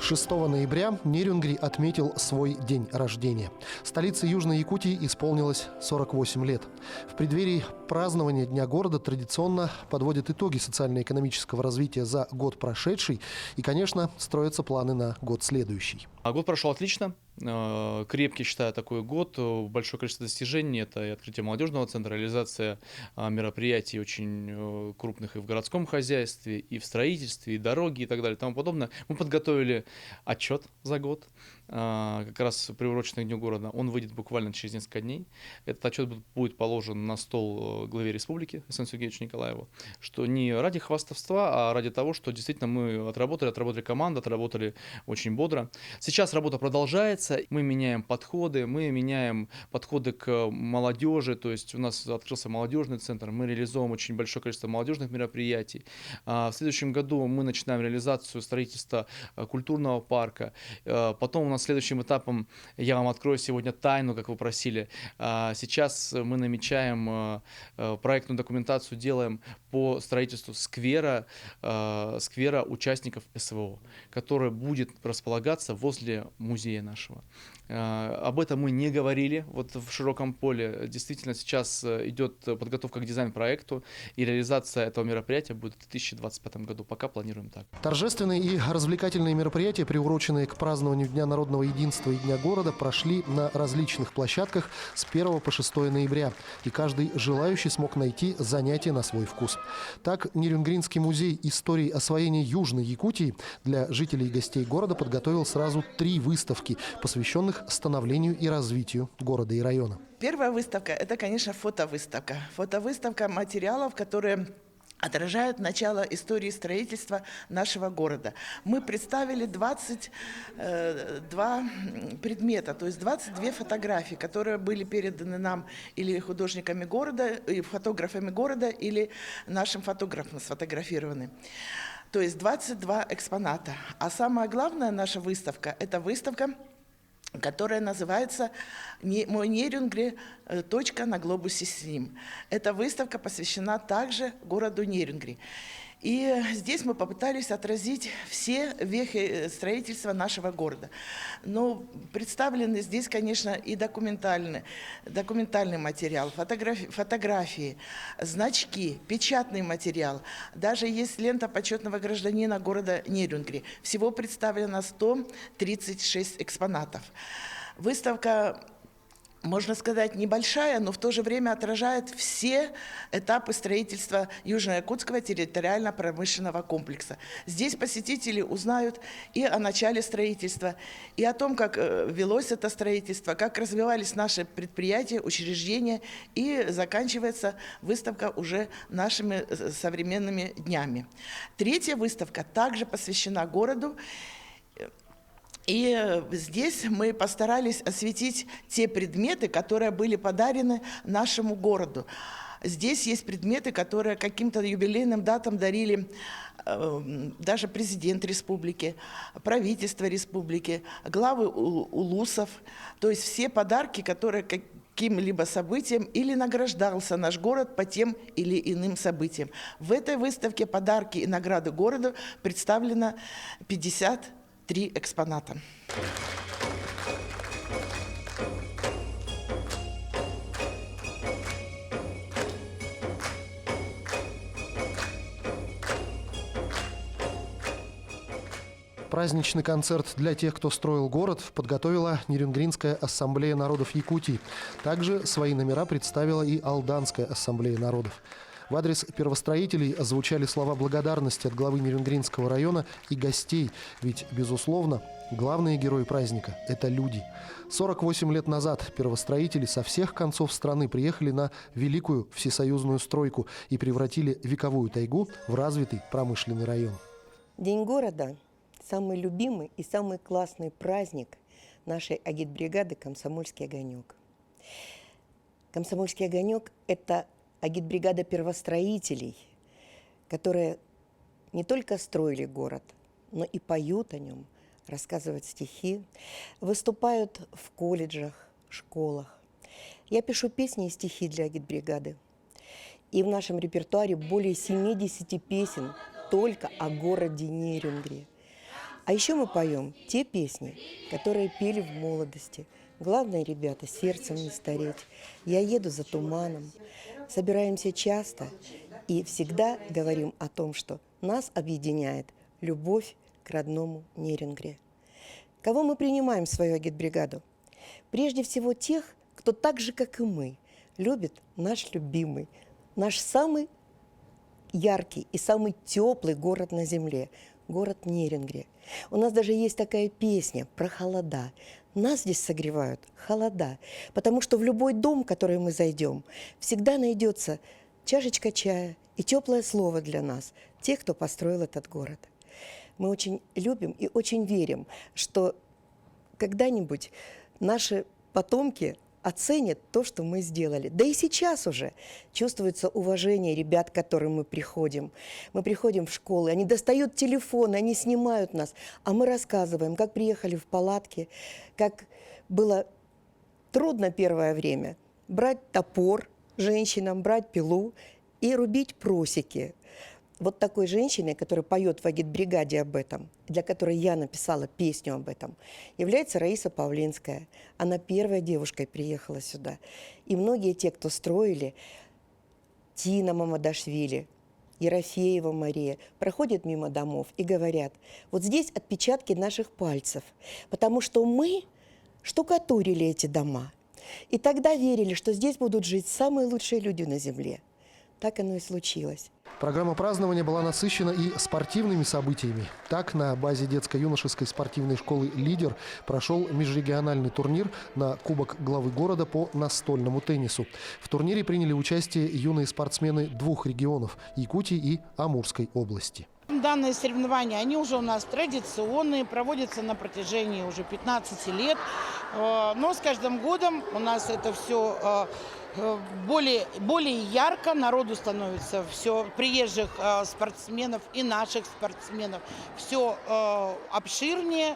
6 ноября Нерюнгри отметил свой день рождения. Столице Южной Якутии исполнилось 48 лет. В преддверии празднования Дня города традиционно подводят итоги социально-экономического развития за год прошедший и, конечно, строятся планы на год следующий. Год прошел отлично. Крепкий, считаю, такой год. Большое количество достижений. Это и открытие молодежного центра, реализация мероприятий очень крупных и в городском хозяйстве, и в строительстве, и дороги, и так далее, и тому подобное. Мы подготовили отчет за год, как раз приуроченный к Дню города. Он выйдет буквально через несколько дней. Этот отчет будет положен на стол главе республики Александру Сергеевичу Николаеву, что не ради хвастовства, а ради того, что действительно мы отработали команду, отработали очень бодро. Сейчас работа продолжается. Мы меняем подходы к молодежи, то есть у нас открылся молодежный центр, мы реализуем очень большое количество молодежных мероприятий. В следующем году мы начинаем реализацию строительства культурного парка. Потом у нас следующим этапом, я вам открою сегодня тайну, как вы просили, сейчас мы намечаем проектную документацию, делаем по строительству сквера участников СВО, который будет располагаться возле музея нашего. Об этом мы не говорили вот в широком поле. Действительно, сейчас идет подготовка к дизайн-проекту, и реализация этого мероприятия будет в 2025 году. Пока планируем так. Торжественные и развлекательные мероприятия, приуроченные к празднованию Дня народного единства и Дня города, прошли на различных площадках с 1 по 6 ноября. И каждый желающий смог найти занятие на свой вкус. Так, Нерюнгринский музей истории освоения Южной Якутии для жителей и гостей города подготовил сразу 3 выставки, посвященных становлению и развитию города и района. Первая выставка – это, конечно, фотовыставка. Фотовыставка материалов, которые отражают начало истории строительства нашего города. Мы представили 22 предмета, то есть 22 фотографии, которые были переданы нам или художниками города, и фотографами города, или нашим фотографом сфотографированы. То есть 22 экспоната. А самая главная наша выставка – это выставка, которая называется «Мой Нерюнгри. Точка на глобусе с ним». Эта выставка посвящена также городу Нерюнгри. И здесь мы попытались отразить все вехи строительства нашего города. Но представлены здесь, конечно, и документальный материал, фотографии, значки, печатный материал. Даже есть лента почетного гражданина города Нерюнгри. Всего представлено 136 экспонатов. Выставка, можно сказать, небольшая, но в то же время отражает все этапы строительства Южно-Якутского территориально-промышленного комплекса. Здесь посетители узнают и о начале строительства, и о том, как велось это строительство, как развивались наши предприятия, учреждения, и заканчивается выставка уже нашими современными днями. Третья выставка также посвящена городу. И здесь мы постарались осветить те предметы, которые были подарены нашему городу. Здесь есть предметы, которые каким-то юбилейным датам дарили даже президент республики, правительство республики, главы улусов. То есть все подарки, которые каким-либо событием или награждался наш город по тем или иным событиям. В этой выставке подарки и награды городу представлено 53 экспоната. Праздничный концерт для тех, кто строил город, подготовила Нерюнгринская ассамблея народов Якутии. Также свои номера представила и Алданская ассамблея народов. В адрес первостроителей звучали слова благодарности от главы Нерюнгринского района и гостей, ведь, безусловно, главные герои праздника – это люди. 48 лет назад первостроители со всех концов страны приехали на великую всесоюзную стройку и превратили вековую тайгу в развитый промышленный район. День города – самый любимый и самый классный праздник нашей агитбригады «Комсомольский огонек». «Комсомольский огонек» – это агитбригада первостроителей, которые не только строили город, но и поют о нем, рассказывают стихи, выступают в колледжах, школах. Я пишу песни и стихи для агитбригады. И в нашем репертуаре более 70 песен только о городе Нерюнгри. А еще мы поем те песни, которые пели в молодости. Главное, ребята, сердцем не стареть. Я еду за туманом. Собираемся часто и всегда говорим о том, что нас объединяет любовь к родному Нерингре. Кого мы принимаем в свою агитбригаду? Прежде всего тех, кто так же, как и мы, любит наш любимый, наш самый яркий и самый теплый город на земле – город Нерингре. У нас даже есть такая песня про холода. Нас здесь согревают холода, потому что в любой дом, в который мы зайдем, всегда найдется чашечка чая и теплое слово для нас, тех, кто построил этот город. Мы очень любим и очень верим, что когда-нибудь наши потомки оценят то, что мы сделали. Да и сейчас уже чувствуется уважение ребят, к которым мы приходим. Мы приходим в школы, они достают телефоны, они снимают нас, а мы рассказываем, как приехали в палатке, как было трудно первое время брать топор женщинам, брать пилу и рубить просеки. Вот такой женщиной, которая поет в агитбригаде об этом, для которой я написала песню об этом, является Раиса Павлинская. Она первой девушкой приехала сюда. И многие те, кто строили, Тина Мамадашвили, Ерофеева Мария, проходят мимо домов и говорят, вот здесь отпечатки наших пальцев, потому что мы штукатурили эти дома. И тогда верили, что здесь будут жить самые лучшие люди на земле. Так оно и случилось. Программа празднования была насыщена и спортивными событиями. Так, на базе детско-юношеской спортивной школы «Лидер» прошел межрегиональный турнир на Кубок главы города по настольному теннису. В турнире приняли участие юные спортсмены двух регионов – Якутии и Амурской области. Данные соревнования, они уже у нас традиционные, проводятся на протяжении уже 15 лет. Но с каждым годом у нас это все более ярко, народу становится все, приезжих спортсменов и наших спортсменов, все обширнее.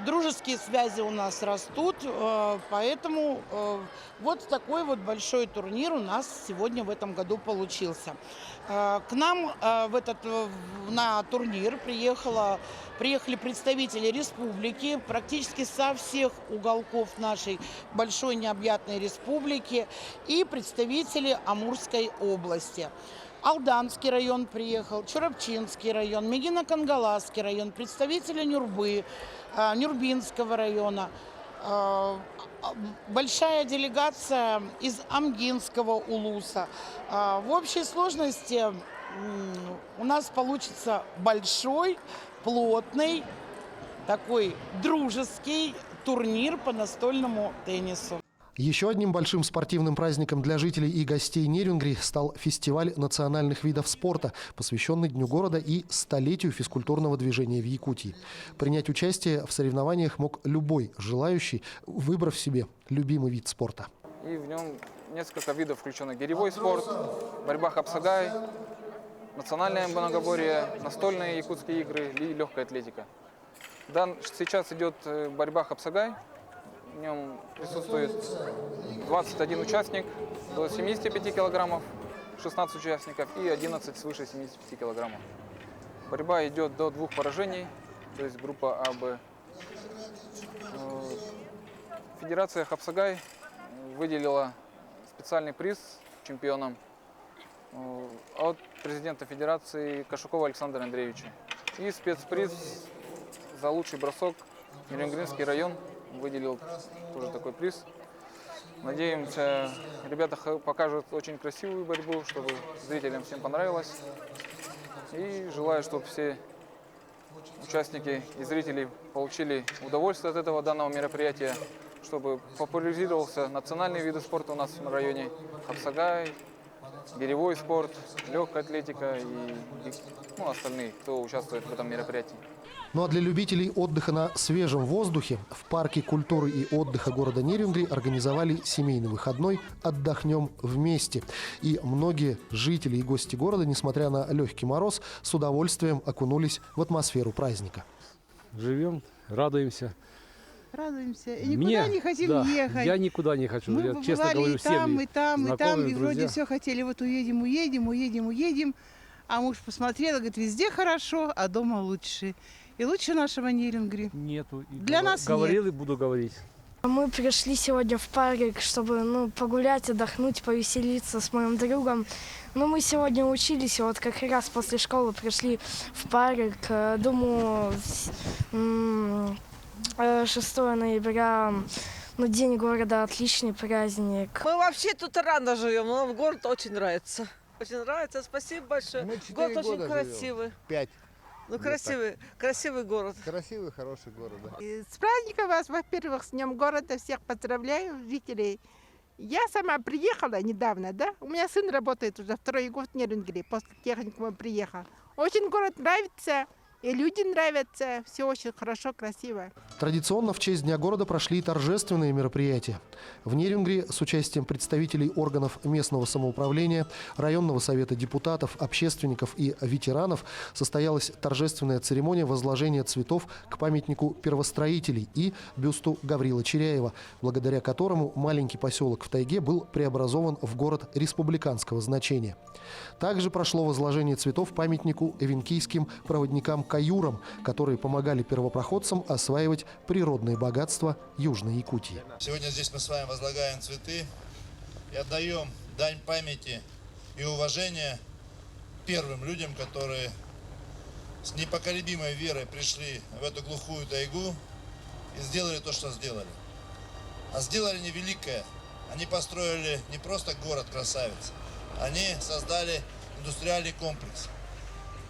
Дружеские связи у нас растут, поэтому вот такой вот большой турнир у нас сегодня в этом году получился. К нам на турнир приехали представители республики, практически со всех уголков нашей большой необъятной республики и представители Амурской области. Алданский район приехал, Чурапчинский район, Мегино-Кангаласский район, представители Нюрбы, Нюрбинского района, большая делегация из Амгинского улуса. В общей сложности у нас получится большой, плотный, такой дружеский турнир по настольному теннису. Еще одним большим спортивным праздником для жителей и гостей Нерингри стал фестиваль национальных видов спорта, посвященный Дню города и столетию физкультурного движения в Якутии. Принять участие в соревнованиях мог любой желающий, выбрав себе любимый вид спорта. И в нем несколько видов включено: гиревой спорт, борьба хапсагай, национальное многоборье, настольные якутские игры и легкая атлетика. Сейчас идет борьба хапсагай. В нем присутствует 21 участник до 75 килограммов, 16 участников и 11 свыше 75 килограммов. Борьба идет до 2 поражений, то есть группа А, Б. Федерация Хапсагай выделила специальный приз чемпионам от президента Федерации Кашукова Александра Андреевича. И спецприз за лучший бросок Нерингринский район выделил тоже такой приз. Надеемся, ребята покажут очень красивую борьбу, чтобы зрителям всем понравилось. И желаю, чтобы все участники и зрители получили удовольствие от этого данного мероприятия, чтобы популяризировался национальные виды спорта у нас в районе: хапсагай, гиревой спорт, легкая атлетика и остальные, кто участвует в этом мероприятии. Ну а для любителей отдыха на свежем воздухе в парке культуры и отдыха города Нерингри организовали семейный выходной «Отдохнем вместе». И многие жители и гости города, несмотря на легкий мороз, с удовольствием окунулись в атмосферу праздника. Живем, радуемся. Радуемся. И никуда не хотим ехать. Я никуда не хочу. Мы Я честно говорю, и там, всем и там, и там. И вроде друзья. все хотели, вот уедем. А муж посмотрел и говорит, везде хорошо, а дома лучше. И лучше нашего Нерингри. Нету. И Для нас говорил и буду говорить. Мы пришли сегодня в парк, чтобы погулять, отдохнуть, повеселиться с моим другом. Но мы сегодня учились, и вот как раз после школы пришли в парк. Думаю, 6 ноября, День города, отличный праздник. Мы вообще тут рано живем, нам город очень нравится. Очень нравится, спасибо большое. Город очень красивый. 5. Красивый город. Красивый, хороший город, да. С праздником вас, во-первых, с Днем города, всех поздравляю, жителей. Я сама приехала недавно, да? У меня сын работает уже 2-й год в Нерингри, после техникума приехал. Очень город нравится, и люди нравятся, все очень хорошо, красиво. Традиционно в честь Дня города прошли торжественные мероприятия. В Нерингри с участием представителей органов местного самоуправления, районного совета депутатов, общественников и ветеранов состоялась торжественная церемония возложения цветов к памятнику первостроителей и бюсту Гаврила Чиряева, благодаря которому маленький поселок в тайге был преобразован в город республиканского значения. Также прошло возложение цветов памятнику эвенкийским проводникам-каюрам, которые помогали первопроходцам осваивать природные богатства Южной Якутии. Сегодня здесь мы с вами возлагаем цветы и отдаем дань памяти и уважения первым людям, которые с непоколебимой верой пришли в эту глухую тайгу и сделали то, что сделали. А сделали они великое. Они построили не просто город-красавец, они создали индустриальный комплекс.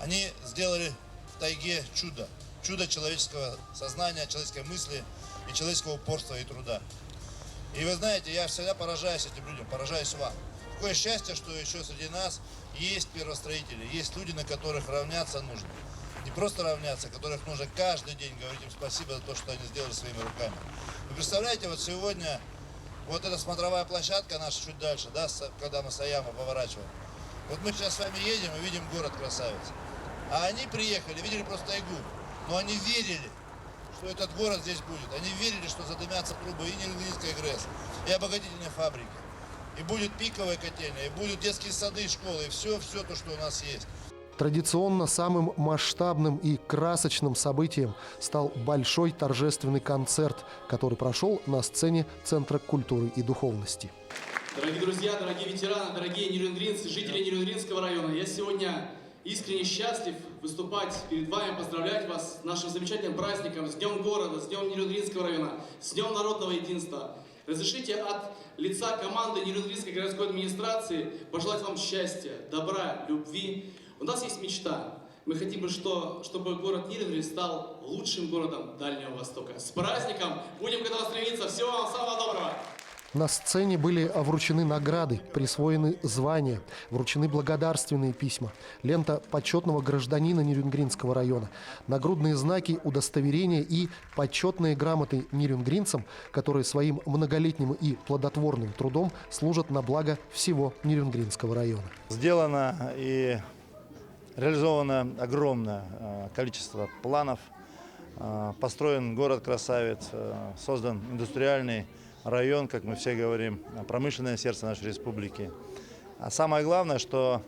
Они сделали в тайге чудо. Чудо человеческого сознания, человеческой мысли и человеческого упорства и труда. И вы знаете, я всегда поражаюсь этим людям, поражаюсь вам. Какое счастье, что еще среди нас есть первостроители, есть люди, на которых равняться нужно. Не просто равняться, которых нужно каждый день говорить им спасибо за то, что они сделали своими руками. Вы представляете, вот сегодня вот эта смотровая площадка наша чуть дальше, да, когда мы с Аяма поворачиваем. Вот мы сейчас с вами едем и видим город-красавец. А они приехали, видели просто тайгу. Но они верили, что этот город здесь будет. Они верили, что задымятся трубы и Нерингринской ГРЭС, и обогатительной фабрики. И будет пиковая котельная, и будут детские сады и школы, и все то, что у нас есть. Традиционно самым масштабным и красочным событием стал большой торжественный концерт, который прошел на сцене Центра культуры и духовности. Дорогие друзья, дорогие ветераны, дорогие нерингринцы, жители Нерингринского района, я сегодня искренне счастлив выступать перед вами, поздравлять вас с нашим замечательным праздником, с Днем города, с Днем Нерингринского района, с Днем народного единства. Разрешите от лица команды Нерингринской городской администрации пожелать вам счастья, добра, любви. У нас есть мечта. Мы хотим, чтобы город Нерингрин стал лучшим городом Дальнего Востока. С праздником! Будем к этому стремиться. Всего вам самого доброго! На сцене были вручены награды, присвоены звания, вручены благодарственные письма, лента почетного гражданина Нерингринского района, нагрудные знаки, удостоверения и почетные грамоты нерингринцам, которые своим многолетним и плодотворным трудом служат на благо всего Нерингринского района. Сделано и реализовано огромное количество планов. Построен город-красавец, создан индустриальный район, как мы все говорим, промышленное сердце нашей республики. А самое главное, что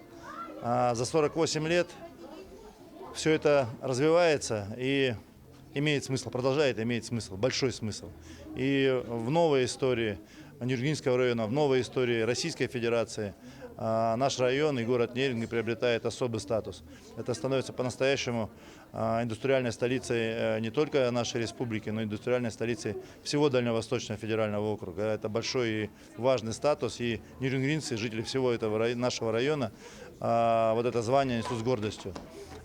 за 48 лет все это развивается и имеет смысл, продолжает иметь смысл, большой смысл. И в новой истории Нерингринского района, в новой истории Российской Федерации наш район и город Неринг приобретает особый статус. Это становится по-настоящему индустриальной столицей не только нашей республики, но и индустриальной столицей всего Дальневосточного федерального округа. Это большой и важный статус, и нерингринцы, жители всего этого нашего района, вот это звание несут с гордостью.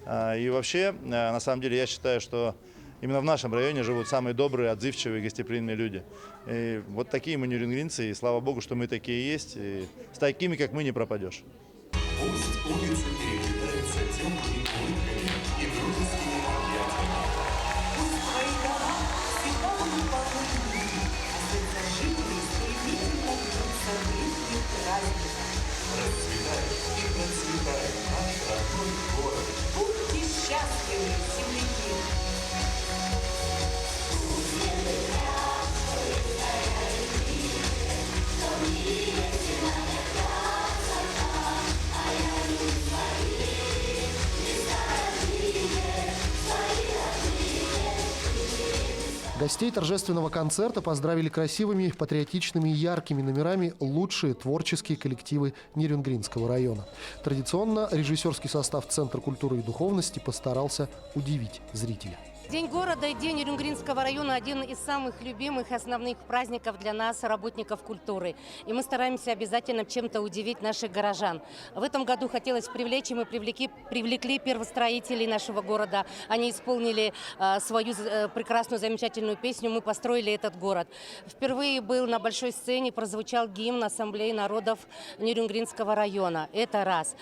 И вообще, на самом деле, я считаю, что именно в нашем районе живут самые добрые, отзывчивые, гостеприимные люди. И вот такие мы нерингринцы, и слава богу, что мы такие есть, и с такими, как мы, не пропадешь. Пусть улицы переплетаются теплыми улыбками и дружескими объятиями. Пусть твои дома всегда будут полны, а сердца жителей стремительно бьются в легких праздниках. Расцветай и процветай наш родной город. Будьте счастливы, земляки! Гостей торжественного концерта поздравили красивыми, патриотичными и яркими номерами лучшие творческие коллективы Нерюнгринского района. Традиционно режиссерский состав Центра культуры и духовности постарался удивить зрителя. День города и День Нерюнгринского района – один из самых любимых и основных праздников для нас, работников культуры. И мы стараемся обязательно чем-то удивить наших горожан. В этом году хотелось привлечь, и мы привлекли первостроителей нашего города. Они исполнили свою прекрасную, замечательную песню «Мы построили этот город». Впервые был на большой сцене, прозвучал гимн Ассамблеи народов Нерюнгринского района. Это раз.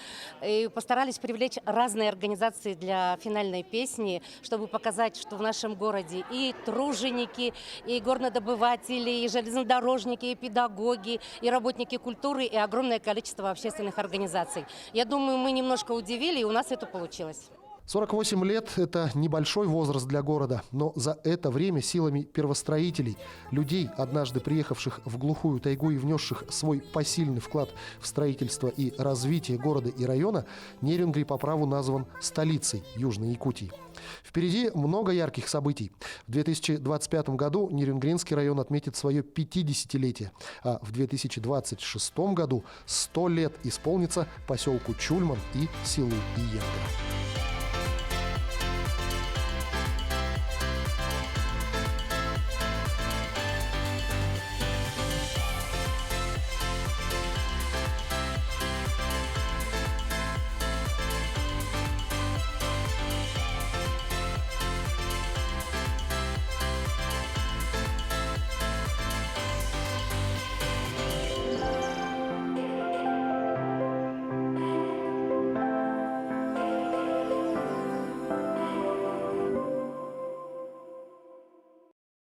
И постарались привлечь разные организации для финальной песни, чтобы показать, что в нашем городе и труженики, и горнодобыватели, и железнодорожники, и педагоги, и работники культуры, и огромное количество общественных организаций. Я думаю, мы немножко удивили, и у нас это получилось. 48 лет – это небольшой возраст для города, но за это время силами первостроителей, людей, однажды приехавших в глухую тайгу и внесших свой посильный вклад в строительство и развитие города и района, Нерюнгри по праву назван столицей Южной Якутии. Впереди много ярких событий. В 2025 году Нерюнгринский район отметит свое 50-летие, а в 2026 году 100 лет исполнится поселку Чульман и селу Иенга.